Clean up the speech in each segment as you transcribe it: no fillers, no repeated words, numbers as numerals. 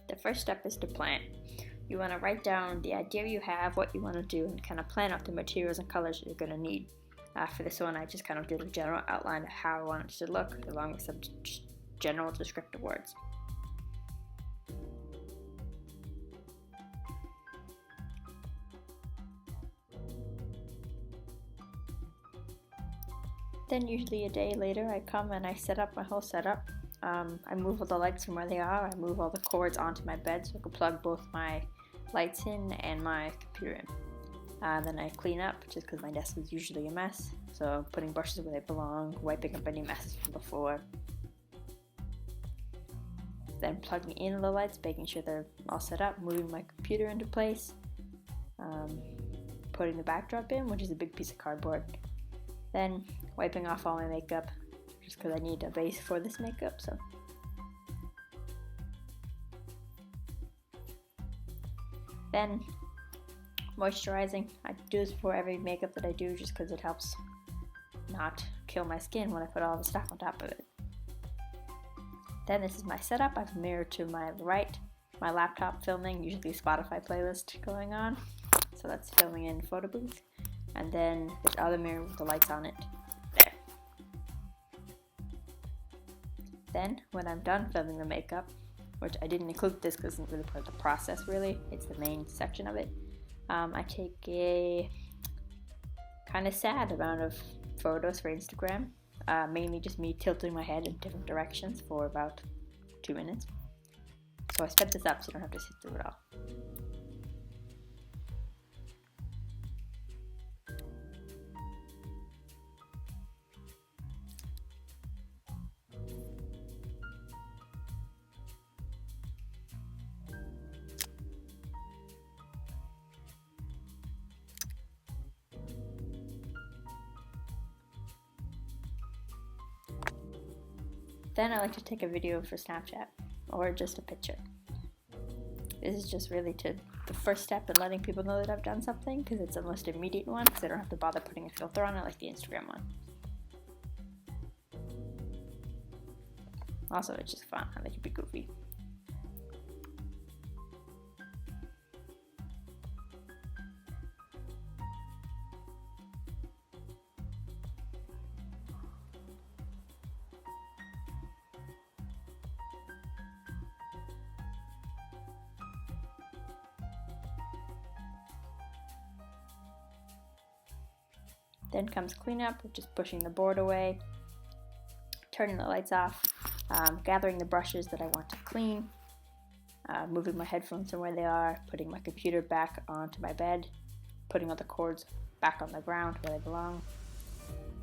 The first step is to plan. You want to write down the idea you have, what you want to do, and kind of plan out the materials and colors that you're going to need. For this one, I just kind of did a general outline of how I want it to look, along with some general descriptive words. Then usually a day later, I come and I set up my whole setup. I move all the lights from where they are. I move all the cords onto my bed so I can plug both my lights in and my computer in. Then I clean up, just because my desk is usually a mess. So putting brushes where they belong, wiping up any messes from before. Then plugging in the lights, making sure they're all set up, moving my computer into place. Putting the backdrop in, which is a big piece of cardboard. Then wiping off all my makeup, just because I need a base for this makeup. So then moisturizing. I do this before every makeup that I do, just because it helps not kill my skin when I put all the stuff on top of it. Then this is my setup. I have a mirror to my right, my laptop filming, usually Spotify playlist going on. So that's filming in photo booth. And then this other mirror with the lights on it, there. Then, when I'm done filming the makeup, which I didn't include this because it's not really part of the process really, it's the main section of it, I take a kind of sad amount of photos for Instagram, mainly just me tilting my head in different directions for about 2 minutes. So I sped this up so you don't have to sit through it all. Then I like to take a video for Snapchat, or just a picture. This is just really the first step in letting people know that I've done something, because it's the most immediate one, because I don't have to bother putting a filter on it like the Instagram one. Also, it's just fun. I like to be goofy. Then comes cleanup, which is pushing the board away, turning the lights off, gathering the brushes that I want to clean, moving my headphones from where they are, putting my computer back onto my bed, putting all the cords back on the ground where they belong.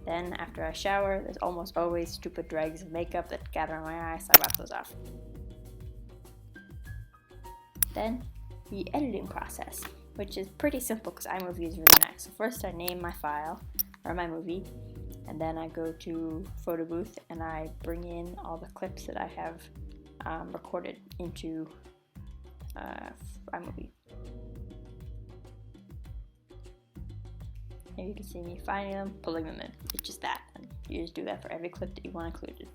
Then after I shower, there's almost always stupid dregs of makeup that gather on my eyes, so I wipe those off. Then the editing process, which is pretty simple because iMovie is really nice. So first I name my file, or my movie, and then I go to photo booth and I bring in all the clips that I have recorded into iMovie. And you can see me finding them, pulling them in. It's just that, and you just do that for every clip that you want included.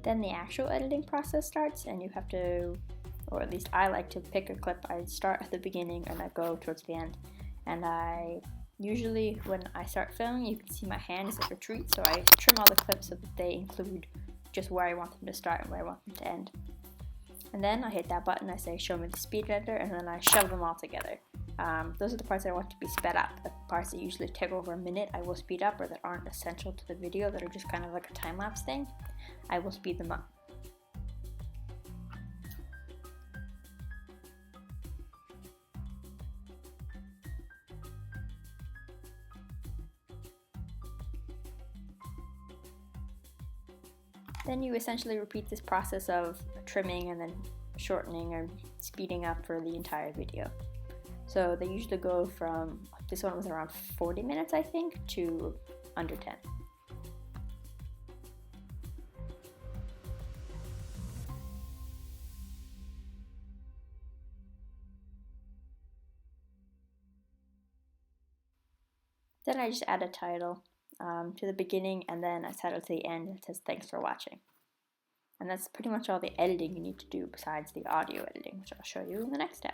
Then the actual editing process starts, and you have to, or at least I like to pick a clip. I start at the beginning and I go towards the end. And I usually, when I start filming, you can see my hand is like a retreat, so I trim all the clips so that they include just where I want them to start and where I want them to end. And then I hit that button, I say show me the speed editor, and then I shove them all together. Those are the parts I want to be sped up. The parts that usually take over a minute, I will speed up, or that aren't essential to the video, that are just kind of like a time-lapse thing, I will speed them up. Then you essentially repeat this process of trimming and then shortening or speeding up for the entire video. So they usually go from, this one was around 40 minutes I think, to under 10. Then I just add a title to the beginning and then a title to the end that says thanks for watching. And that's pretty much all the editing you need to do besides the audio editing, which I'll show you in the next step.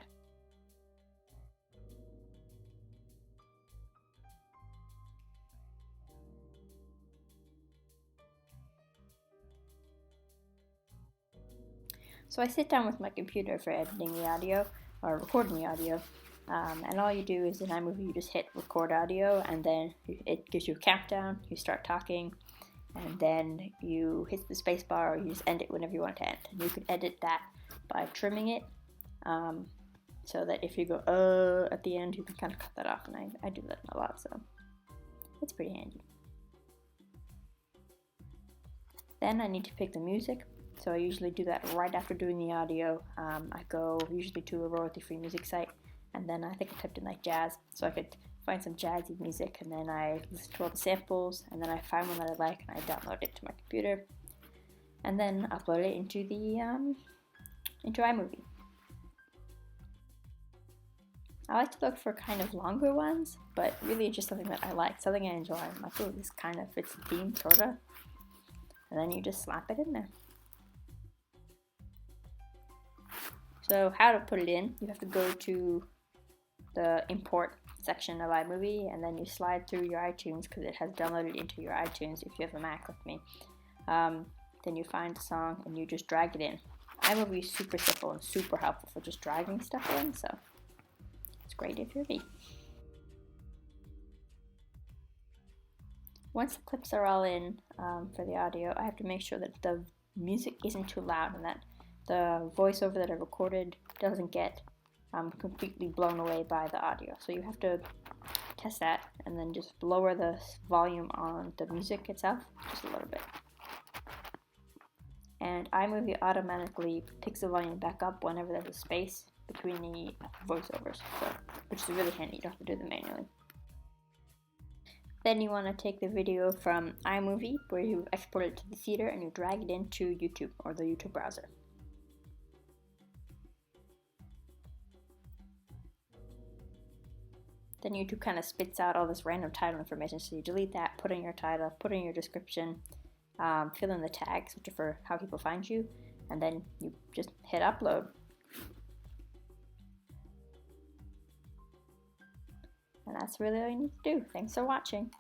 So I sit down with my computer for editing the audio, or recording the audio, and all you do is in iMovie you just hit record audio, and then it gives you a countdown, you start talking, and then you hit the space bar, or you just end it whenever you want to end. And you can edit that by trimming it, so that if you go at the end, you can kind of cut that off, and I do that a lot, so it's pretty handy. Then I need to pick the music. So I usually do that right after doing the audio. I go usually to a royalty-free music site, and then I think I typed in like jazz, so I could find some jazzy music, and then I listen to all the samples, and then I find one that I like, and I download it to my computer, and then upload it into the into iMovie. I like to look for kind of longer ones, but really just something that I like, something I enjoy. I'm like, oh, this kind of fits the theme, sorta. And then you just slap it in there. So how to put it in, you have to go to the import section of iMovie, and then you slide through your iTunes because it has downloaded into your iTunes if you have a Mac like me. Then you find the song and you just drag it in. iMovie is super simple and super helpful for just dragging stuff in, so it's great if you're me. Once the clips are all in for the audio, I have to make sure that the music isn't too loud and that the voiceover that I recorded doesn't get completely blown away by the audio. So you have to test that and then just lower the volume on the music itself just a little bit. And iMovie automatically picks the volume back up whenever there's a space between the voiceovers, so, which is really handy. You don't have to do them manually. Then you want to take the video from iMovie, where you export it to the theater, and you drag it into YouTube or the YouTube browser. Then YouTube kind of spits out all this random title information, so you delete that, put in your title, put in your description, fill in the tags, which are for how people find you, and then you just hit upload. And that's really all you need to do. Thanks for watching.